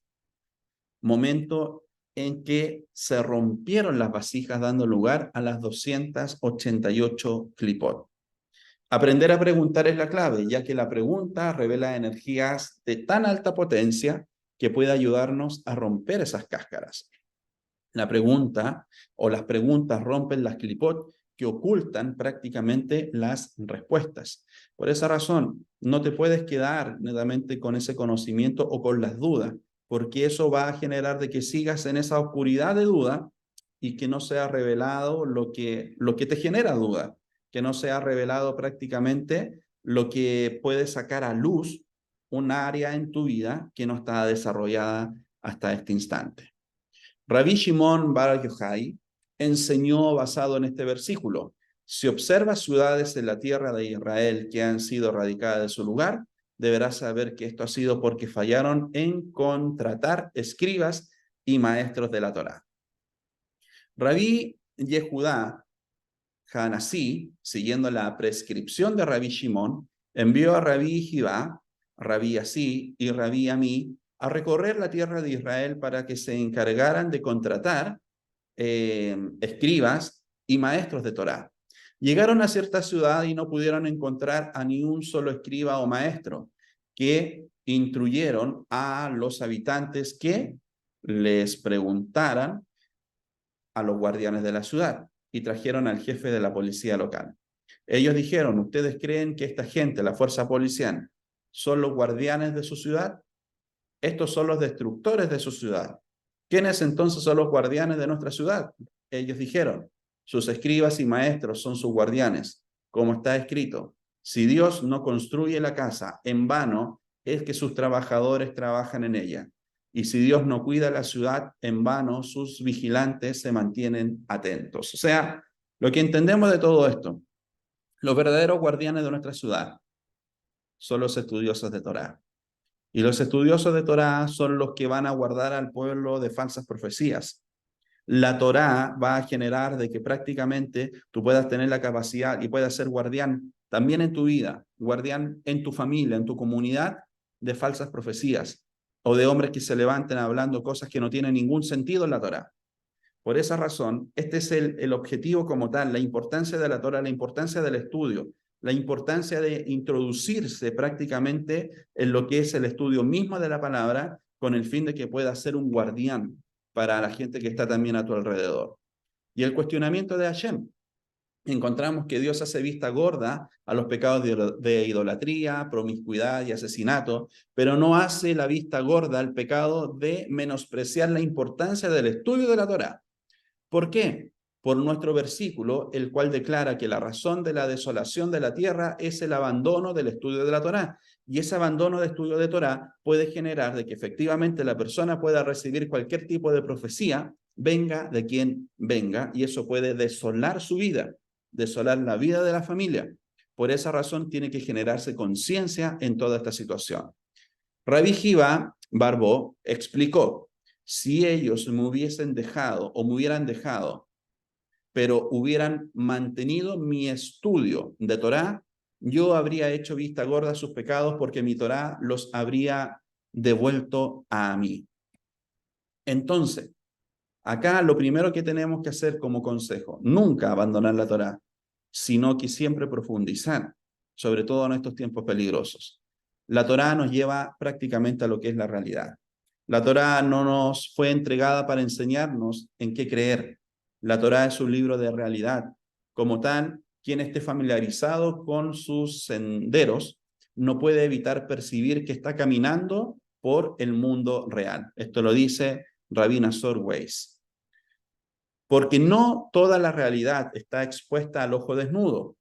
momento en que se rompieron las vasijas dando lugar a las 288 clipot. Aprender a preguntar es la clave, ya que la pregunta revela energías de tan alta potencia que puede ayudarnos a romper esas cáscaras. La pregunta o las preguntas rompen las clipot que ocultan prácticamente las respuestas. Por esa razón, no te puedes quedar netamente con ese conocimiento o con las dudas, porque eso va a generar de que sigas en esa oscuridad de duda y que no sea revelado lo que te genera duda, que no sea revelado prácticamente lo que puede sacar a luz un área en tu vida que no está desarrollada hasta este instante. Rabbi Shimon bar Yochai enseñó basado en este versículo: si observas ciudades en la tierra de Israel que han sido erradicadas de su lugar, deberás saber que esto ha sido porque fallaron en contratar escribas y maestros de la Torá. Rabbi Yehudá Hanasí, siguiendo la prescripción de Rabbi Shimon, envió a Rabbi Jibá, Rabbi Así y Rabbi Amí a recorrer la tierra de Israel para que se encargaran de contratar escribas y maestros de Torá. Llegaron a cierta ciudad y no pudieron encontrar a ni un solo escriba o maestro, que instruyeron a los habitantes que les preguntaran a los guardianes de la ciudad y trajeron al jefe de la policía local. Ellos dijeron: ¿ustedes creen que esta gente, la fuerza policial, son los guardianes de su ciudad? Estos son los destructores de su ciudad. ¿Quiénes entonces son los guardianes de nuestra ciudad? Ellos dijeron: sus escribas y maestros son sus guardianes. Como está escrito: si Dios no construye la casa, en vano es que sus trabajadores trabajan en ella. Y si Dios no cuida la ciudad, en vano sus vigilantes se mantienen atentos. O sea, lo que entendemos de todo esto: los verdaderos guardianes de nuestra ciudad son los estudiosos de Torá. Y los estudiosos de Torá son los que van a guardar al pueblo de falsas profecías. La Torá va a generar de que prácticamente tú puedas tener la capacidad y puedas ser guardián también en tu vida, guardián en tu familia, en tu comunidad, de falsas profecías o de hombres que se levanten hablando cosas que no tienen ningún sentido en la Torá. Por esa razón, este es el objetivo como tal, la importancia de la Torá, la importancia del estudio, la importancia de introducirse prácticamente en lo que es el estudio mismo de la palabra, con el fin de que pueda ser un guardián para la gente que está también a tu alrededor. Y el cuestionamiento de Hashem. Encontramos que Dios hace vista gorda a los pecados de idolatría, promiscuidad y asesinato, pero no hace la vista gorda al pecado de menospreciar la importancia del estudio de la Torá. ¿Por qué? Por nuestro versículo, el cual declara que la razón de la desolación de la tierra es el abandono del estudio de la Torá. Y ese abandono de estudio de Torá puede generar de que efectivamente la persona pueda recibir cualquier tipo de profecía, venga de quien venga, y eso puede desolar su vida, desolar la vida de la familia. Por esa razón tiene que generarse conciencia en toda esta situación. Rabbi Jibá Barbó explicó: si ellos me hubiesen dejado o me hubieran dejado, pero hubieran mantenido mi estudio de Torá, yo habría hecho vista gorda a sus pecados porque mi Torá los habría devuelto a mí. Entonces, acá lo primero que tenemos que hacer como consejo: nunca abandonar la Torá, sino que siempre profundizar, sobre todo en estos tiempos peligrosos. La Torá nos lleva prácticamente a lo que es la realidad. La Torá no nos fue entregada para enseñarnos en qué creer. La Torá es un libro de realidad. Como tal, quien esté familiarizado con sus senderos no puede evitar percibir que está caminando por el mundo real. Esto lo dice Rabbi Nazor Weiss. Porque no toda la realidad está expuesta al ojo desnudo.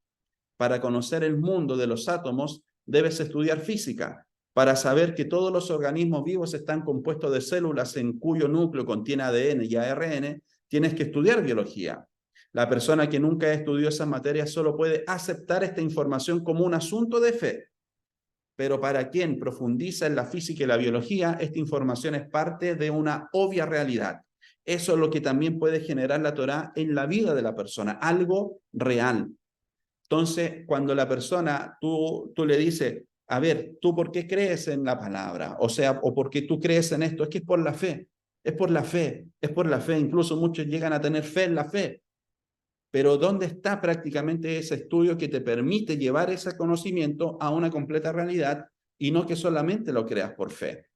Para conocer el mundo de los átomos, debes estudiar física. Para saber que todos los organismos vivos están compuestos de células en cuyo núcleo contiene ADN y ARN, tienes que estudiar biología. La persona que nunca estudió esas materias solo puede aceptar esta información como un asunto de fe. Pero para quien profundiza en la física y la biología, esta información es parte de una obvia realidad. Eso es lo que también puede generar la Torá en la vida de la persona, algo real. Entonces, cuando la persona, tú le dices, a ver, ¿tú por qué crees en la palabra? O sea, ¿o por qué tú crees en esto? Es que es por la fe, es por la fe, es por la fe. Incluso muchos llegan a tener fe en la fe. Pero ¿dónde está prácticamente ese estudio que te permite llevar ese conocimiento a una completa realidad y no que solamente lo creas por fe?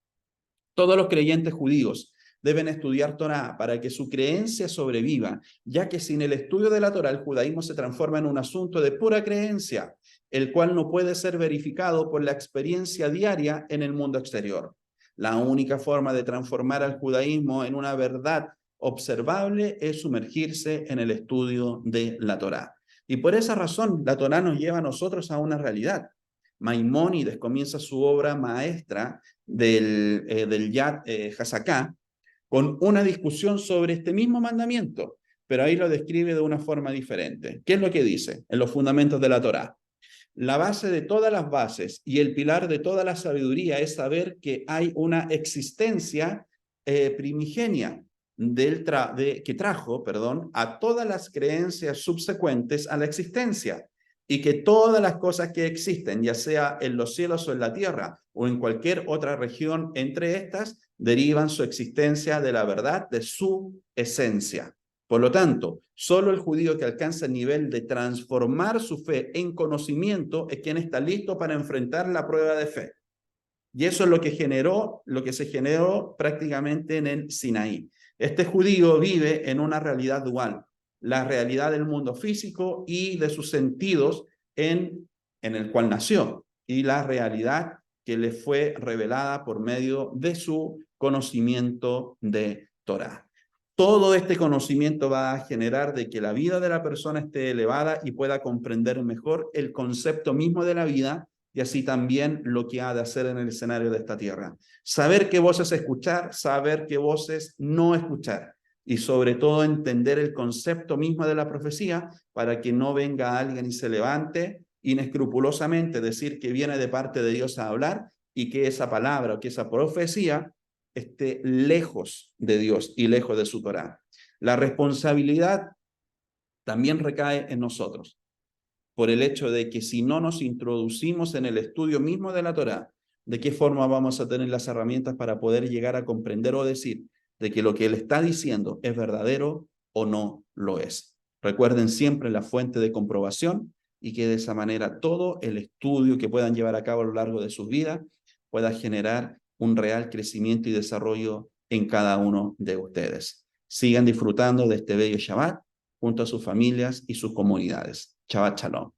Todos los creyentes judíos deben estudiar Torá para que su creencia sobreviva, ya que sin el estudio de la Torá el judaísmo se transforma en un asunto de pura creencia, el cual no puede ser verificado por la experiencia diaria en el mundo exterior. La única forma de transformar al judaísmo en una verdad observable es sumergirse en el estudio de la Torá. Y por esa razón la Torá nos lleva a nosotros a una realidad. Maimónides comienza su obra maestra del Yad Hasaká con una discusión sobre este mismo mandamiento, pero ahí lo describe de una forma diferente. ¿Qué es lo que dice en los fundamentos de la Torá? La base de todas las bases y el pilar de toda la sabiduría es saber que hay una existencia primigenia que trajo, a todas las creencias subsecuentes a la existencia y que todas las cosas que existen, ya sea en los cielos o en la tierra o en cualquier otra región entre estas, derivan su existencia de la verdad de su esencia. Por lo tanto, solo el judío que alcanza el nivel de transformar su fe en conocimiento es quien está listo para enfrentar la prueba de fe. Y eso es lo que se generó prácticamente en el Sinaí. Este judío vive en una realidad dual, la realidad del mundo físico y de sus sentidos en el cual nació, y la realidad que le fue revelada por medio de su conocimiento de Torá. Todo este conocimiento va a generar de que la vida de la persona esté elevada y pueda comprender mejor el concepto mismo de la vida y así también lo que ha de hacer en el escenario de esta tierra. Saber qué voces escuchar, saber qué voces no escuchar y sobre todo entender el concepto mismo de la profecía para que no venga alguien y se levante inescrupulosamente decir que viene de parte de Dios a hablar y que esa palabra o que esa profecía esté lejos de Dios y lejos de su Torá. La responsabilidad también recae en nosotros, por el hecho de que si no nos introducimos en el estudio mismo de la Torá, ¿de qué forma vamos a tener las herramientas para poder llegar a comprender o decir de que lo que él está diciendo es verdadero o no lo es? Recuerden siempre la fuente de comprobación y que de esa manera todo el estudio que puedan llevar a cabo a lo largo de sus vidas pueda generar un real crecimiento y desarrollo en cada uno de ustedes. Sigan disfrutando de este bello Shabbat junto a sus familias y sus comunidades. Shabbat Shalom.